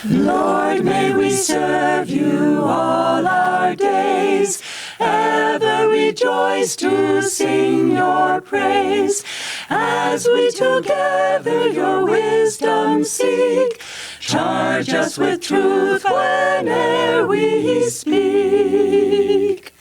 Lord, may we serve you all our days, ever rejoice to sing your praise, as we together your wisdom seek. Charge us with truth whene'er we speak.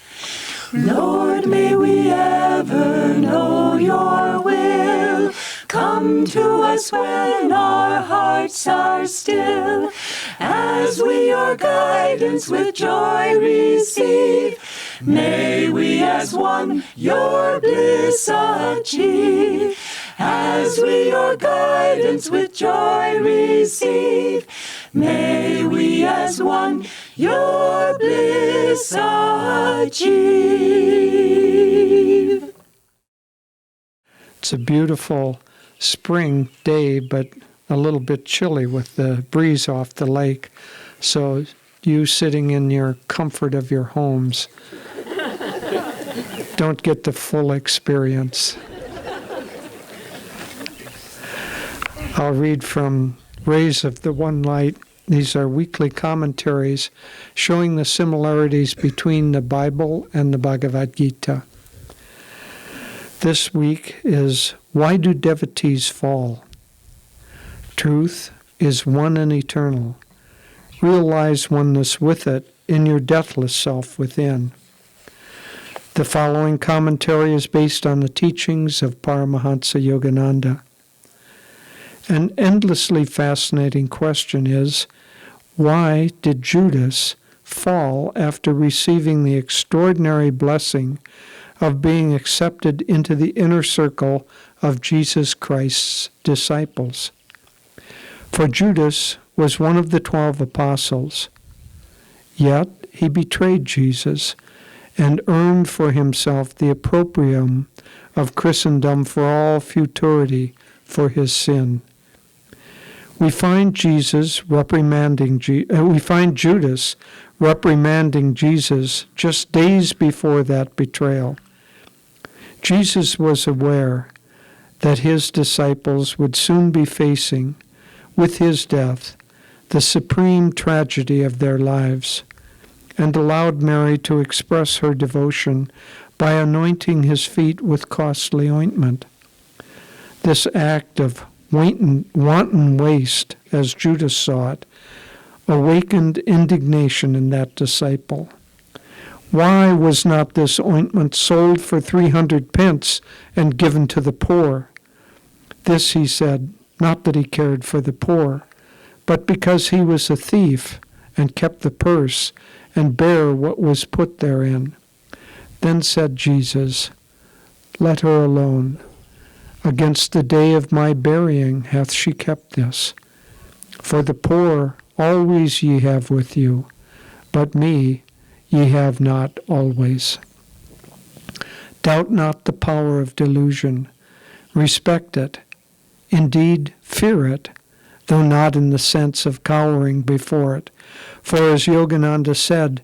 Lord, may we ever know your will. Come to us when our hearts are still, as we your guidance with joy receive. May we as one your bliss achieve, as we your guidance with joy receive. May we as one your bliss achieve. It's a beautiful spring day, but a little bit chilly with the breeze off the lake. So you sitting in your comfort of your homes don't get the full experience. I'll read from Rays of the One Light. These are weekly commentaries showing the similarities between the Bible and the Bhagavad Gita. This week is Why Do Devotees Fall? Truth is one and eternal. Realize oneness with it in your deathless self within. The following commentary is based on the teachings of Paramahansa Yogananda. An endlessly fascinating question is, why did Judas fall after receiving the extraordinary blessing of being accepted into the inner circle of Jesus Christ's disciples? For Judas was one of the 12 apostles, yet he betrayed Jesus and earned for himself the opprobrium of Christendom for all futurity for his sin. We find Judas reprimanding Jesus just days before that betrayal. Jesus was aware that his disciples would soon be facing, with his death, the supreme tragedy of their lives, and allowed Mary to express her devotion by anointing his feet with costly ointment. This act of wanton waste, as Judas saw it, awakened indignation in that disciple. Why was not this ointment sold for 300 pence and given to the poor? This, he said, not that he cared for the poor, but because he was a thief and kept the purse and bare what was put therein. Then said Jesus, Let her alone. Against the day of my burying hath she kept this. For the poor always ye have with you, but me ye have not always. Doubt not the power of delusion. Respect it. Indeed, fear it, though not in the sense of cowering before it. For as Yogananda said,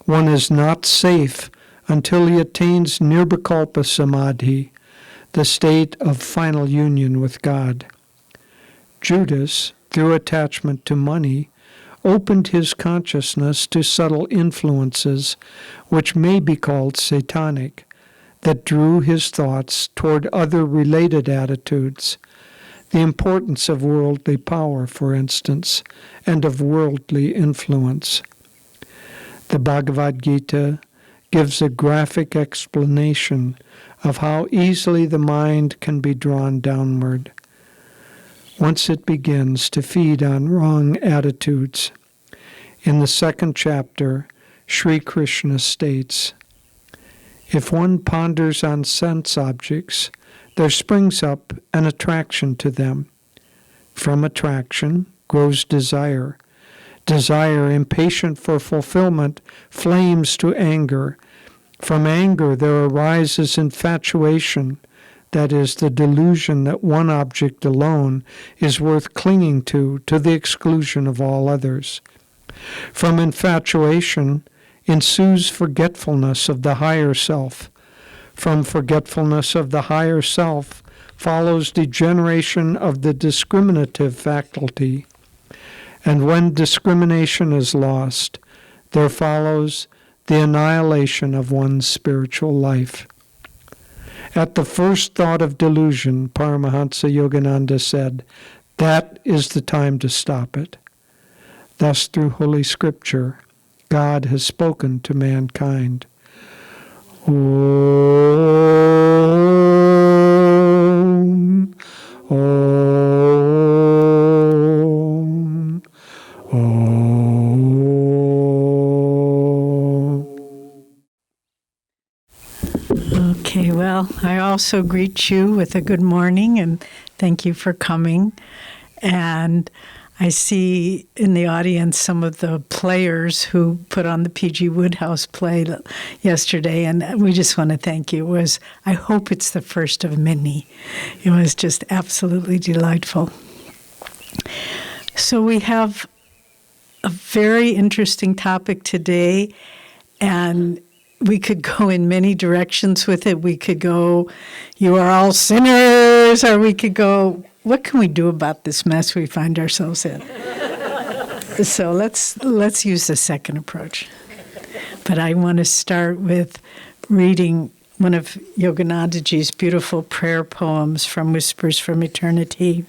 one is not safe until he attains nirvikalpa samadhi, the state of final union with God. Judas, through attachment to money, opened his consciousness to subtle influences, which may be called satanic, that drew his thoughts toward other related attitudes. The importance of worldly power, for instance, and of worldly influence. The Bhagavad Gita gives a graphic explanation of how easily the mind can be drawn downward once it begins to feed on wrong attitudes. In the 2nd chapter, Sri Krishna states, If one ponders on sense objects, there springs up an attraction to them. From attraction grows desire. Desire, impatient for fulfillment, flames to anger. From anger there arises infatuation, that is, the delusion that one object alone is worth clinging to the exclusion of all others. From infatuation ensues forgetfulness of the higher self. From forgetfulness of the higher self follows degeneration of the discriminative faculty. And when discrimination is lost, there follows the annihilation of one's spiritual life. At the first thought of delusion, Paramahansa Yogananda said, that is the time to stop it. Thus, through Holy Scripture, God has spoken to mankind. Om, Om, Om. Okay, well, I also greet you with a good morning and thank you for coming. And I see in the audience some of the players who put on the P.G. Wodehouse play yesterday, and we just want to thank you. I hope it's the first of many. It was just absolutely delightful. So we have a very interesting topic today, and we could go in many directions with it. We could go, you are all sinners, or we could go, what can we do about this mess we find ourselves in? So let's use the second approach. But I want to start with reading one of Yoganandaji's beautiful prayer poems from Whispers from Eternity.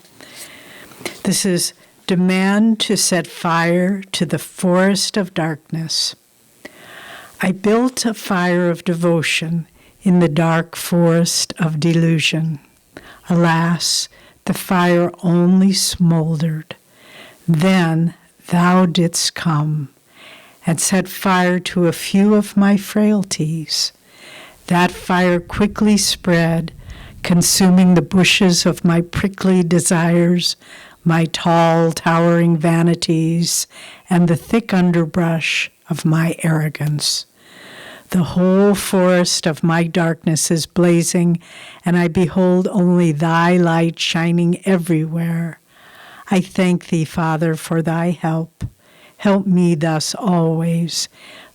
This is, demand to set fire to the forest of darkness. I built a fire of devotion in the dark forest of delusion. Alas, the fire only smoldered. Then thou didst come and set fire to a few of my frailties. That fire quickly spread, consuming the bushes of my prickly desires, my tall, towering vanities, and the thick underbrush of my arrogance. The whole forest of my darkness is blazing, and I behold only thy light shining everywhere. I thank thee, Father, for thy help. Help me thus always.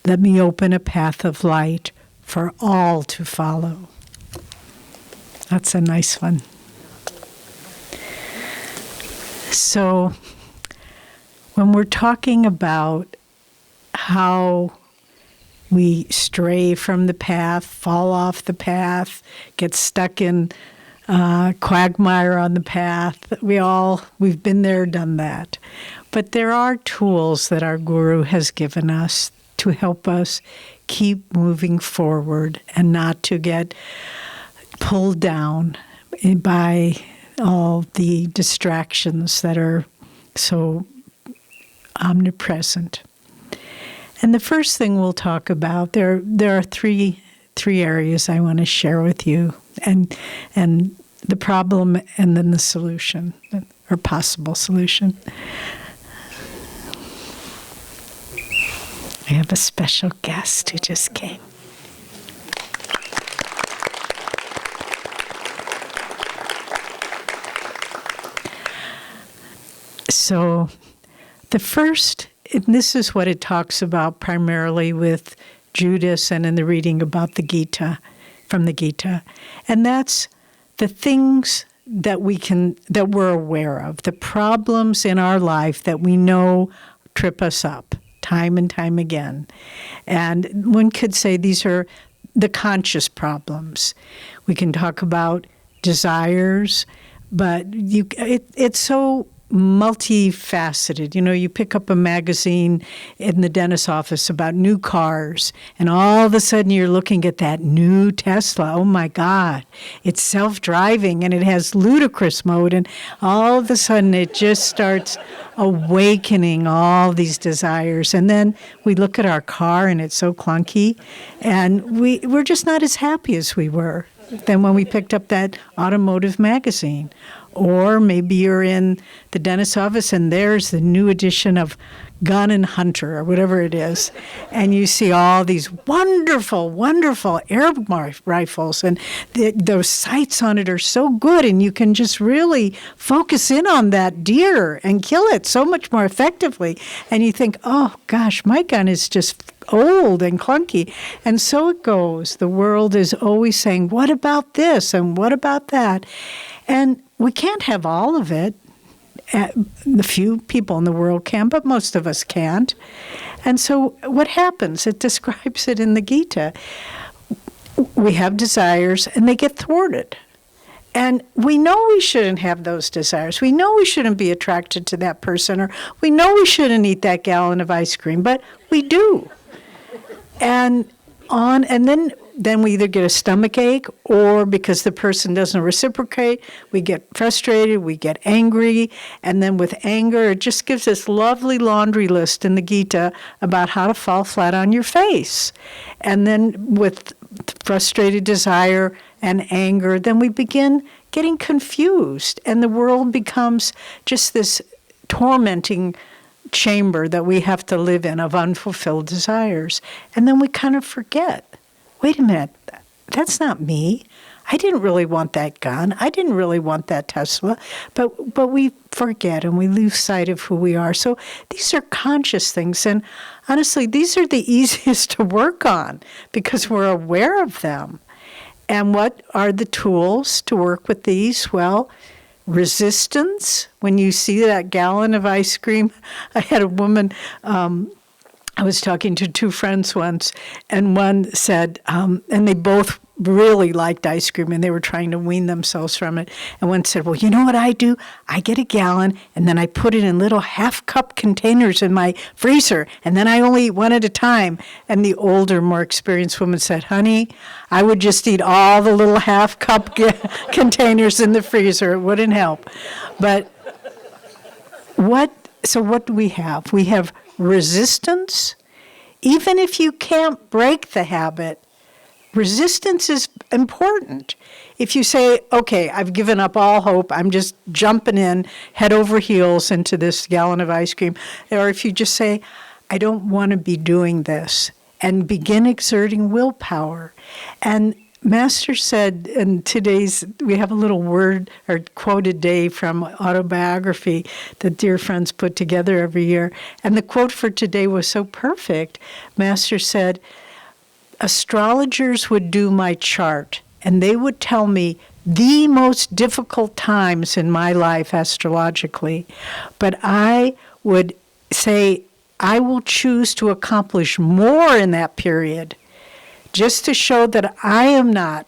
Let me open a path of light for all to follow. That's a nice one. So, when we're talking about how we stray from the path, fall off the path, get stuck in quagmire on the path. We've been there, done that. But there are tools that our Guru has given us to help us keep moving forward and not to get pulled down by all the distractions that are so omnipresent. And the first thing we'll talk about, there are three areas I want to share with you, and the problem and then the solution, or possible solution. I have a special guest who just came. So the first, and this is what it talks about primarily with Judas and in the reading about the Gita, from the Gita. And that's the things that we're aware of, the problems in our life that we know trip us up time and time again. And one could say these are the conscious problems. We can talk about desires, but it's so multifaceted. You know, you pick up a magazine in the dentist's office about new cars, and all of a sudden you're looking at that new Tesla. Oh my God, it's self-driving and it has ludicrous mode, and all of a sudden it just starts awakening all these desires. And then we look at our car and it's so clunky, and we're just not as happy as we were than when we picked up that automotive magazine. Or maybe you're in the dentist's office and there's the new edition of Gun and Hunter or whatever it is. And you see all these wonderful, wonderful air rifles, and those sights on it are so good, and you can just really focus in on that deer and kill it so much more effectively. And you think, oh gosh, my gun is just old and clunky. And so it goes. The world is always saying, what about this and what about that? And we can't have all of it. The few people in the world can, but most of us can't. And so what happens? It describes it in the Gita. We have desires, and they get thwarted. And we know we shouldn't have those desires. We know we shouldn't be attracted to that person, or we know we shouldn't eat that gallon of ice cream, but we do. And then we either get a stomach ache, or because the person doesn't reciprocate, we get frustrated, we get angry, and then with anger, it just gives this lovely laundry list in the Gita about how to fall flat on your face. And then with frustrated desire and anger, then we begin getting confused, and the world becomes just this tormenting chamber that we have to live in of unfulfilled desires. And then we kind of forget, wait a minute, that's not me. I didn't really want that gun. I didn't really want that Tesla. But we forget and we lose sight of who we are. So these are conscious things. And honestly, these are the easiest to work on because we're aware of them. And what are the tools to work with these? Well, resistance. When you see that gallon of ice cream, I had a woman, I was talking to two friends once, and one said, and they both really liked ice cream, and they were trying to wean themselves from it. And one said, well, you know what I do? I get a gallon, and then I put it in little half-cup containers in my freezer, and then I only eat one at a time. And the older, more experienced woman said, honey, I would just eat all the little half-cup containers in the freezer. It wouldn't help. But what do we have? We have resistance. Even if you can't break the habit, resistance is important. If you say, okay, I've given up all hope, I'm just jumping in head over heels into this gallon of ice cream, or if you just say, I don't want to be doing this, and begin exerting willpower. And Master said, in today's, we have a little word or quote a day from autobiography that dear friends put together every year. And the quote for today was so perfect. Master said, astrologers would do my chart, and they would tell me the most difficult times in my life astrologically. But I would say, I will choose to accomplish more in that period, just to show that I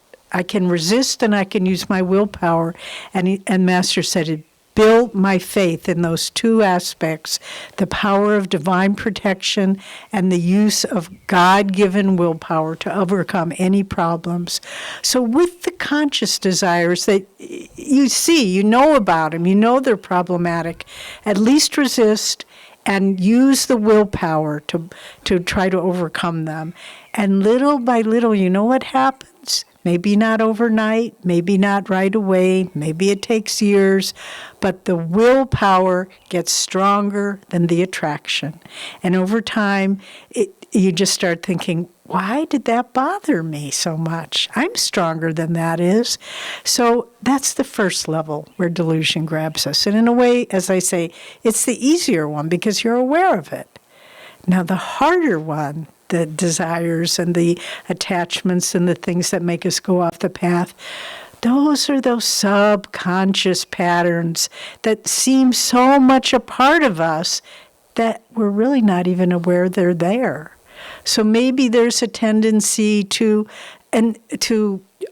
can resist and I can use my willpower. And Master said it built my faith in those two aspects, the power of divine protection and the use of God-given willpower to overcome any problems. So with the conscious desires that you see, you know about them, you know they're problematic, at least resist and use the willpower to try to overcome them. And little by little, you know what happens? Maybe not overnight, maybe not right away, maybe it takes years, but the willpower gets stronger than the attraction. And over time, you just start thinking, why did that bother me so much? I'm stronger than that is. So that's the first level where delusion grabs us. And in a way, as I say, it's the easier one because you're aware of it. Now the harder one, the desires and the attachments and the things that make us go off the path, those are those subconscious patterns that seem so much a part of us that we're really not even aware they're there. So maybe there's a tendency to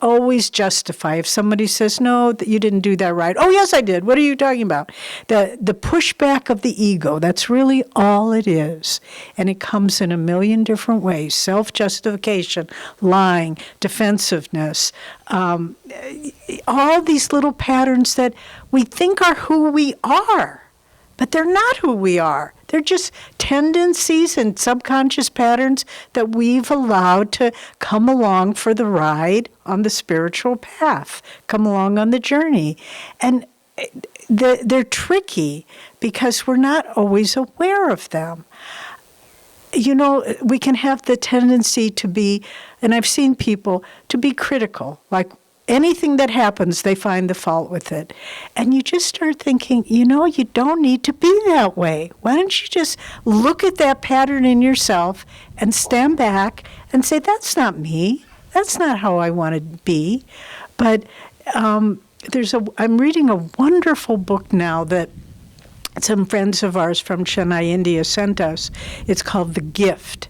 always justify. If somebody says, no, that you didn't do that right. Oh, yes, I did. What are you talking about? The pushback of the ego, that's really all it is. And it comes in a million different ways. Self-justification, lying, defensiveness, all these little patterns that we think are who we are, but they're not who we are. They're just tendencies and subconscious patterns that we've allowed to come along for the ride on the spiritual path, come along on the journey. And they're tricky because we're not always aware of them. You know, we can have the tendency to be, and I've seen people, to be critical, like anything that happens, they find the fault with it. And you just start thinking, you know, you don't need to be that way. Why don't you just look at that pattern in yourself and stand back and say, that's not me. That's not how I want to be. But I'm reading a wonderful book now that some friends of ours from Chennai, India sent us. It's called The Gift.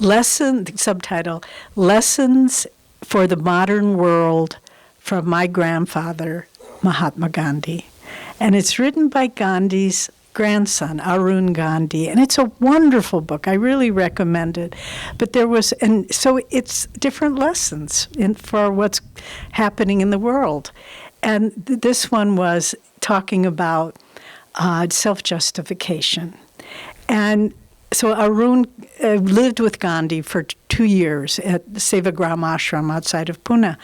Subtitle, Lessons for the Modern World from My Grandfather, Mahatma Gandhi. And it's written by Gandhi's grandson, Arun Gandhi, and it's a wonderful book. I really recommend it. But so it's different lessons for what's happening in the world. And this one was talking about self-justification. And so Arun lived with Gandhi for 2 years at Sevagram Ashram outside of Pune.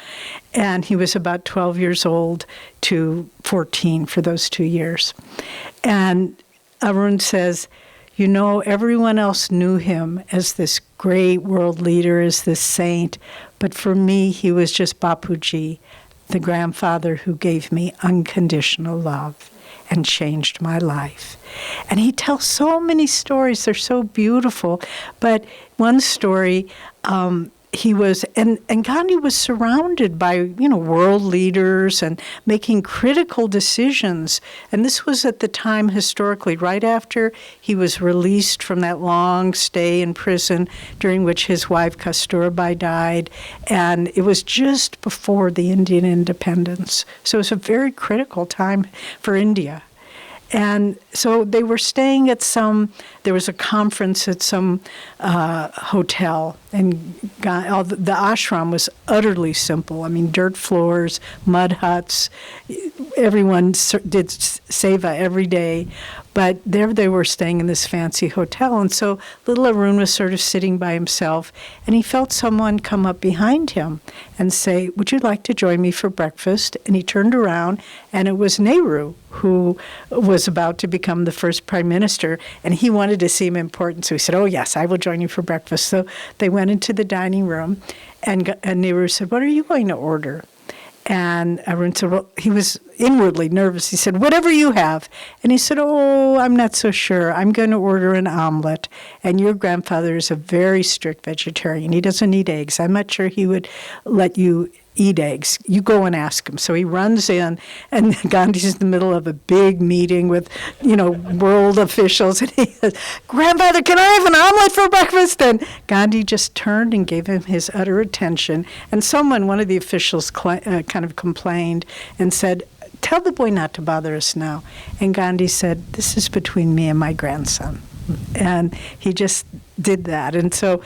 And he was about 12 years old to 14 for those 2 years. And Arun says, everyone else knew him as this great world leader, as this saint. But for me, he was just Bapuji, the grandfather who gave me unconditional love and changed my life. And he tells so many stories. They're so beautiful. But one story, and Gandhi was surrounded by, world leaders and making critical decisions. And this was at the time, historically, right after he was released from that long stay in prison during which his wife Kasturbai died. And it was just before the Indian independence. So it was a very critical time for India. And so they were staying at there was a conference at some hotel, and the ashram was utterly simple. I mean, dirt floors, mud huts. Everyone did seva every day. But there they were staying in this fancy hotel. And so little Arun was sort of sitting by himself, and he felt someone come up behind him and say, "Would you like to join me for breakfast?" And he turned around, and it was Nehru, who was about to become the first prime minister, and he wanted to seem important. So he said, "Oh, yes, I will join you for breakfast." So they went into the dining room, and Nehru said, "What are you going to order?" And Arun said, well, he was inwardly nervous. He said, "Whatever you have." And he said, "Oh, I'm not so sure. I'm going to order an omelet. And your grandfather is a very strict vegetarian. He doesn't eat eggs. I'm not sure he would let you eat eggs. You go and ask him." So he runs in, and Gandhi's in the middle of a big meeting with, world officials. And he says, "Grandfather, can I have an omelet for breakfast?" And Gandhi just turned and gave him his utter attention. And one of the officials kind of complained and said, "Tell the boy not to bother us now." And Gandhi said, "This is between me and my grandson." And he just did that. And so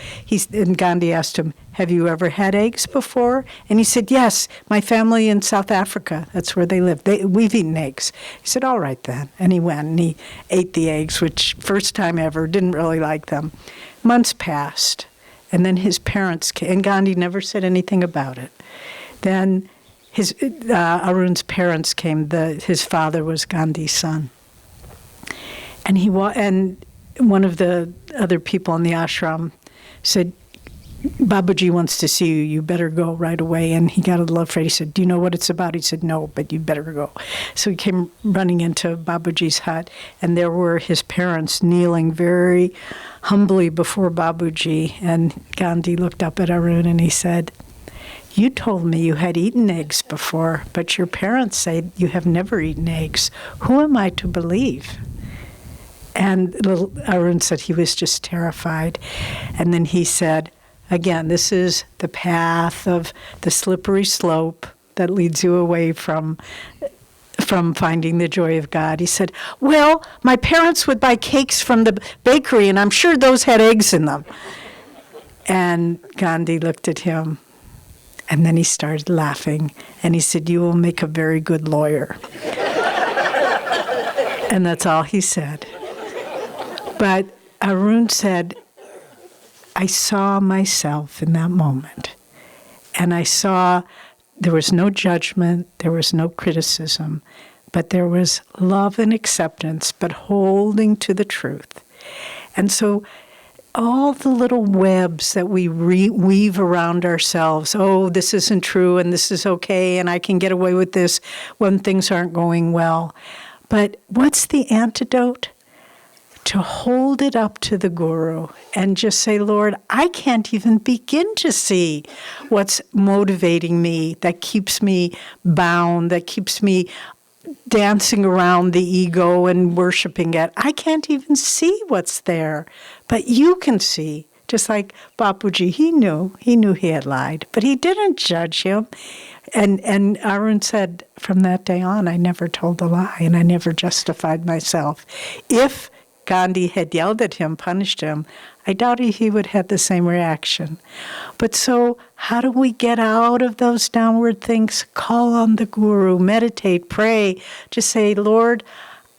Gandhi asked him, "Have you ever had eggs before?" And he said, "Yes, my family in South Africa, that's where they live. We've eaten eggs." He said, "All right then." And he went and he ate the eggs, which first time ever, didn't really like them. Months passed, and then his parents came, and Gandhi never said anything about it. Then Arun's parents came. His father was Gandhi's son. And one of the other people in the ashram said, "Babaji wants to see you. You better go right away." And he got a little afraid. He said, "Do you know what it's about?" He said, "No, but you better go." So he came running into Babaji's hut, and there were his parents kneeling very humbly before Babaji. And Gandhi looked up at Arun and he said, "You told me you had eaten eggs before, but your parents say you have never eaten eggs. Who am I to believe?" And little Arun said he was just terrified. And then he said, again, this is the path of the slippery slope that leads you away from finding the joy of God. He said, "Well, my parents would buy cakes from the bakery, and I'm sure those had eggs in them." And Gandhi looked at him, and then he started laughing, and he said, "You will make a very good lawyer." And that's all he said. But Arun said, "I saw myself in that moment. And I saw there was no judgment, there was no criticism, but there was love and acceptance, but holding to the truth." And so all the little webs that we weave around ourselves, oh, this isn't true and this is okay and I can get away with this when things aren't going well. But what's the antidote? To hold it up to the Guru and just say, "Lord, I can't even begin to see what's motivating me, that keeps me bound, that keeps me dancing around the ego and worshiping it. I can't even see what's there, but you can see. Just like Bapuji, he knew he had lied, but he didn't judge him. And Arun said, from that day on, I never told a lie, and I never justified myself. If Gandhi had yelled at him, punished him, I doubt he would have the same reaction. But so how do we get out of those downward things? Call on the Guru, meditate, pray. Just say, Lord,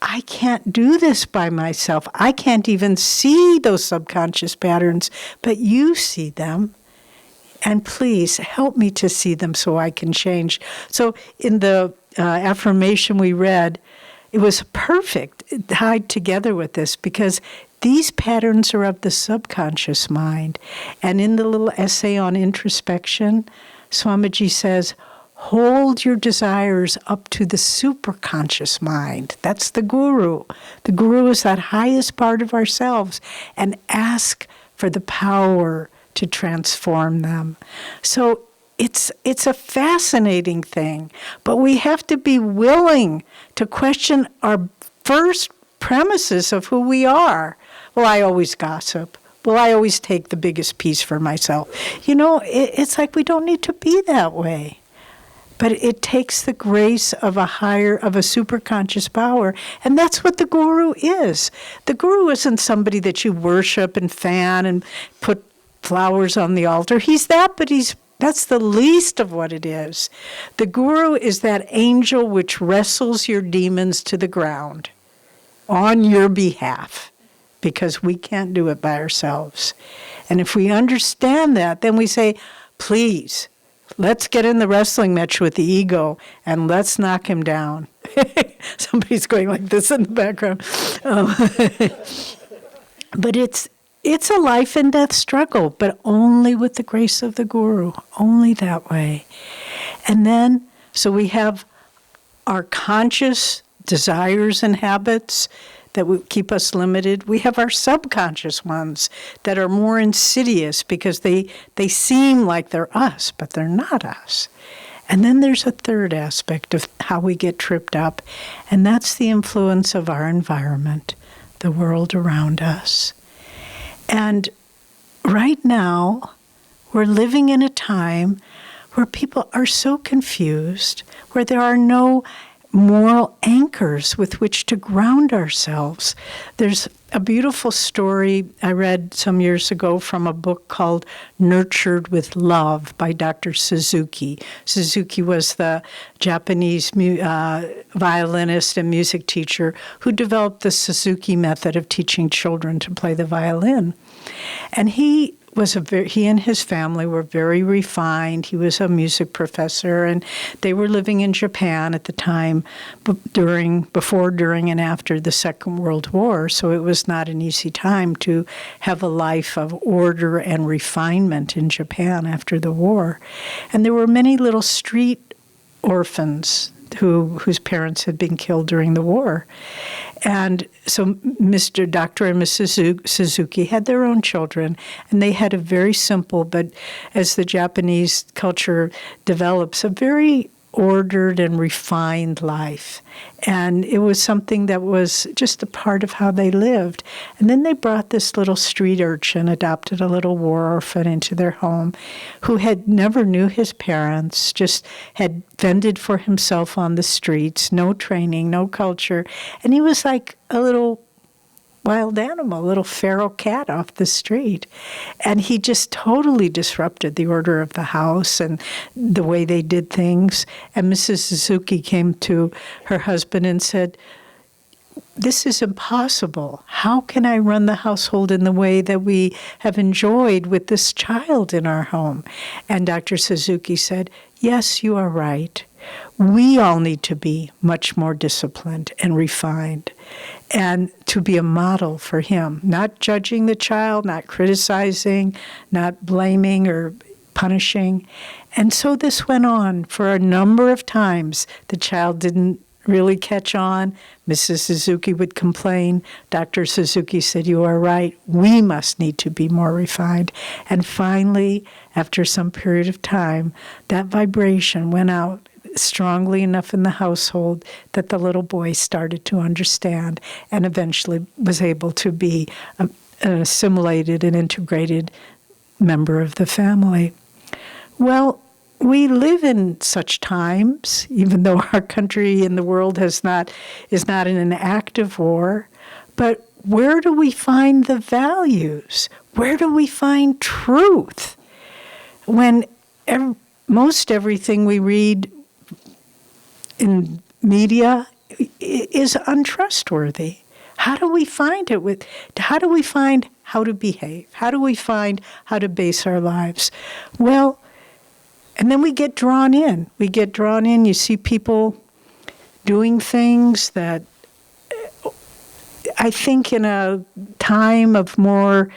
I can't do this by myself. I can't even see those subconscious patterns, but you see them. And please help me to see them so I can change. So in the affirmation we read, it was perfect, tied together with this, because these patterns are of the subconscious mind. And in the little essay on introspection, Swamiji says, hold your desires up to the superconscious mind. That's the Guru. The Guru is that highest part of ourselves, and ask for the power to transform them. So it's a fascinating thing, but we have to be willing to question our first premises of who we are. Well, I always gossip. Well, I always take the biggest piece for myself. It's like we don't need to be that way. But it takes the grace of a superconscious power, and that's what the Guru is. The Guru isn't somebody that you worship and fan and put flowers on the altar. He's that, but that's the least of what it is. The Guru is that angel which wrestles your demons to the ground on your behalf, because we can't do it by ourselves. And if we understand that, then we say, please, let's get in the wrestling match with the ego and let's knock him down. Somebody's going like this in the background. But it's a life and death struggle, but only with the grace of the Guru, only that way. And then, so we have our conscious desires and habits that would keep us limited. We have our subconscious ones that are more insidious because they seem like they're us, but they're not us. And then there's a third aspect of how we get tripped up, and that's the influence of our environment, the world around us. And right now, we're living in a time where people are so confused, where there are no moral anchors with which to ground ourselves. There's a beautiful story I read some years ago from a book called Nurtured with Love by Dr. Suzuki. Suzuki was the Japanese violinist and music teacher who developed the Suzuki method of teaching children to play the violin. And he and his family were very refined. He was a music professor, and they were living in Japan at the time, before, during, and after the Second World War. So it was not an easy time to have a life of order and refinement in Japan after the war. And there were many little street orphans whose parents had been killed during the war. And so Dr. and Mrs. Suzuki had their own children, and they had a very simple, but as the Japanese culture develops, a very ordered and refined life. And it was something that was just a part of how they lived. And then they brought this little street urchin, adopted a little war orphan into their home, who had never knew his parents, just had fended for himself on the streets, no training, no culture. And he was like a little wild animal, a little feral cat off the street. And he just totally disrupted the order of the house and the way they did things. And Mrs. Suzuki came to her husband and said, "This is impossible. How can I run the household in the way that we have enjoyed with this child in our home?" And Dr. Suzuki said, "Yes, you are right. We all need to be much more disciplined and refined, and to be a model for him, not judging the child, not criticizing, not blaming or punishing." And so this went on for a number of times. The child didn't really catch on. Mrs. Suzuki would complain. Dr. Suzuki said, "You are right. We must need to be more refined." And finally, after some period of time, that vibration went out. strongly enough in the household that the little boy started to understand and eventually was able to be an assimilated and integrated member of the family. Well, we live in such times, even though our country and the world is not in an active war, but where do we find the values? Where do we find truth? When most everything we read in media is untrustworthy. How do we find it? How do we find how to behave? How do we find how to base our lives? Well, and then we get drawn in. You see people doing things that I think in a time of more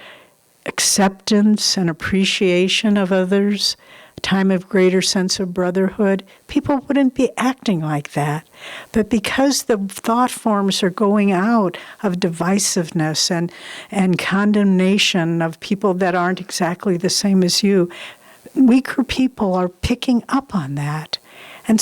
acceptance and appreciation of others, a time of greater sense of brotherhood, people wouldn't be acting like that. But because the thought forms are going out of divisiveness and condemnation of people that aren't exactly the same as you, weaker people are picking up on that. And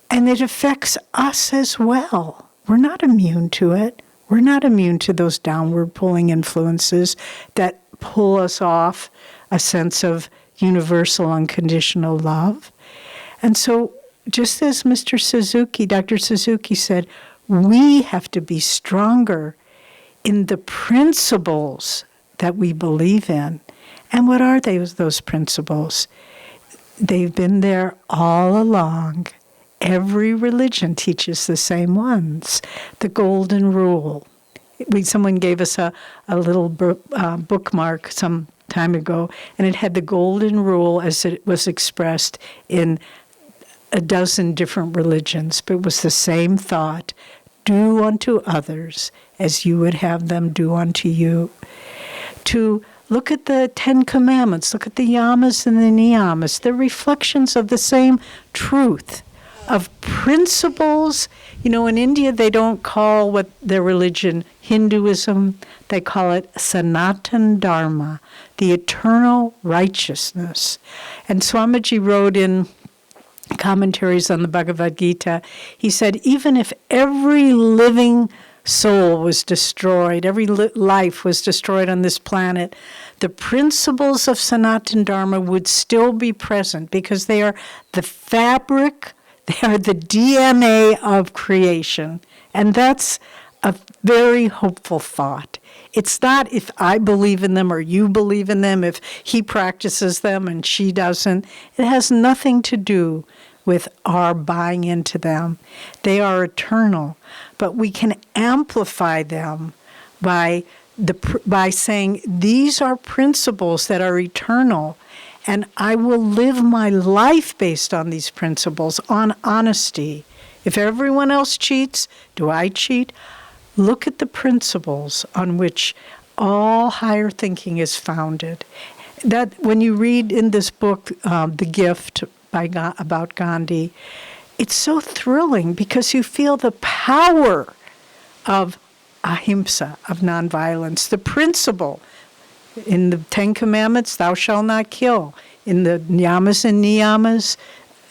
it affects us as well. We're not immune to it. We're not immune to those downward pulling influences that pull us off a sense of universal unconditional love. And so, just as Dr. Suzuki said, we have to be stronger in the principles that we believe in. And what are those principles? They've been there all along. Every religion teaches the same ones. The golden rule. Someone gave us a little bookmark some time ago, and it had the golden rule as it was expressed in a dozen different religions, but it was the same thought. Do unto others as you would have them do unto you. To look at the 10 Commandments, look at the yamas and the niyamas. They're reflections of the same truth, of principles. You know, in India, they don't call what their religion Hinduism. They call it Sanatan Dharma, the eternal righteousness. And Swamiji wrote in commentaries on the Bhagavad Gita, he said, even if every living soul was destroyed, every life was destroyed on this planet, the principles of Sanatan Dharma would still be present because they are the fabric, they are the DNA of creation. And that's a very hopeful thought. It's not if I believe in them or you believe in them, if he practices them and she doesn't. It has nothing to do with our buying into them. They are eternal, but we can amplify them by saying these are principles that are eternal, and I will live my life based on these principles, on honesty. If everyone else cheats, do I cheat? Look at the principles on which all higher thinking is founded. That when you read in this book, The Gift about Gandhi, it's so thrilling because you feel the power of ahimsa, of nonviolence, the principle. In the 10 Commandments, thou shalt not kill. In the yamas and niyamas,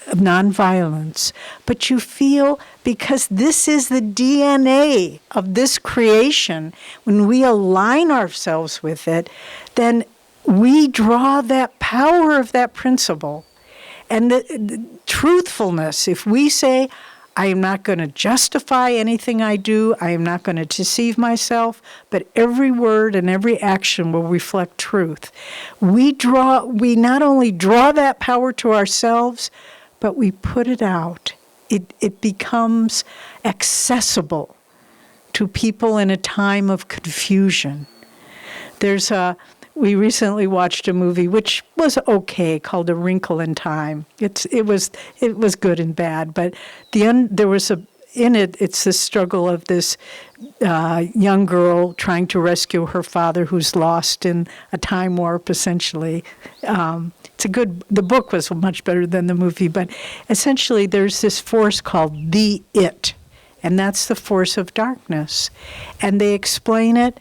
of nonviolence. But you feel, because this is the DNA of this creation, when we align ourselves with it, then we draw that power of that principle. And the truthfulness, if we say, I am not going to justify anything I do, I am not going to deceive myself, but every word and every action will reflect truth. We not only draw that power to ourselves, but we put it out. It becomes accessible to people in a time of confusion. We recently watched a movie which was okay, called A Wrinkle in Time. It was good and bad, but it's the struggle of this young girl trying to rescue her father who's lost in a time warp, essentially. The book was much better than the movie, but essentially there's this force called the It, and that's the force of darkness. And they explain it.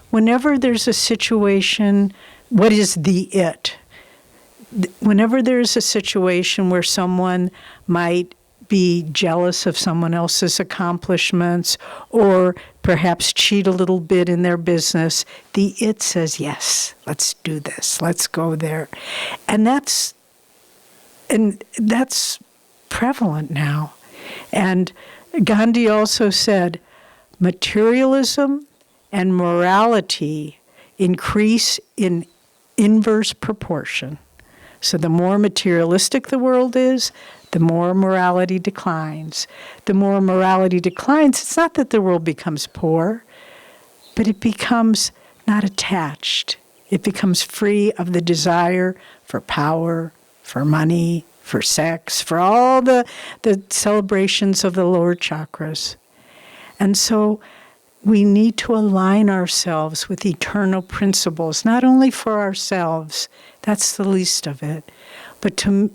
Whenever there's a situation, what is the it? whenever there's a situation where someone might be jealous of someone else's accomplishments or perhaps cheat a little bit in their business, the it says, yes, let's do this, let's go there. And that's prevalent now. And Gandhi also said, materialism and morality increase in inverse proportion. So the more materialistic the world is, the more morality declines. The more morality declines, it's not that the world becomes poor, but it becomes not attached. It becomes free of the desire for power, for money, for sex, for all the celebrations of the lower chakras. And so we need to align ourselves with eternal principles, not only for ourselves, that's the least of it, but to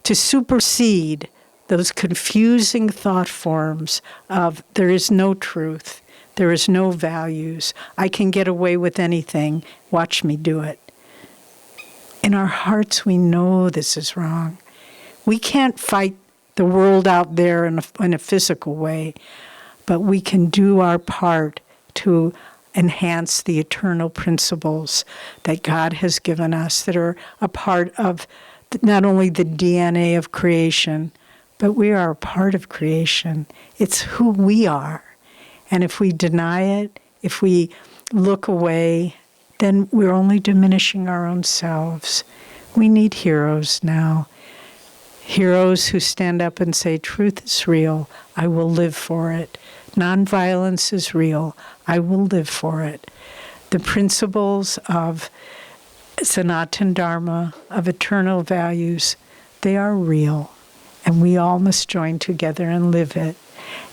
supersede those confusing thought forms of there is no truth, there is no values, I can get away with anything, watch me do it. In our hearts, we know this is wrong. We can't fight the world out there in a physical way, but we can do our part to enhance the eternal principles that God has given us that are a part of not only the DNA of creation, but we are a part of creation. It's who we are. And if we deny it, if we look away, then we're only diminishing our own selves. We need heroes now. Heroes who stand up and say, truth is real, I will live for it. Nonviolence is real, I will live for it. The principles of Sanatana Dharma, of eternal values, they are real, and we all must join together and live it.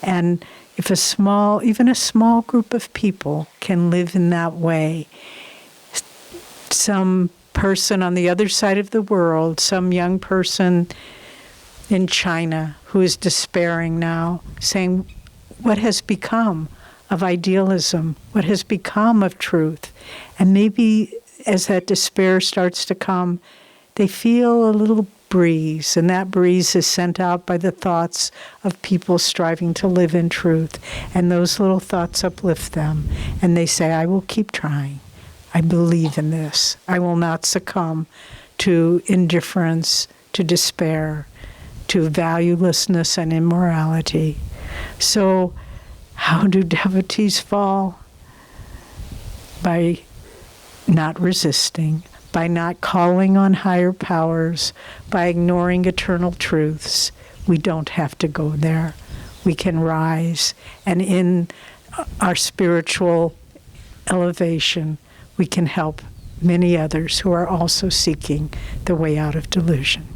And if even a small group of people can live in that way, some person on the other side of the world, some young person in China who is despairing now, saying, what has become of idealism? What has become of truth? And maybe as that despair starts to come, they feel a little breeze, and that breeze is sent out by the thoughts of people striving to live in truth. And those little thoughts uplift them, and they say, I will keep trying. I believe in this. I will not succumb to indifference, to despair, to valuelessness and immorality. So, how do devotees fall? By not resisting, by not calling on higher powers, by ignoring eternal truths. We don't have to go there. We can rise, and in our spiritual elevation, we can help many others who are also seeking the way out of delusion.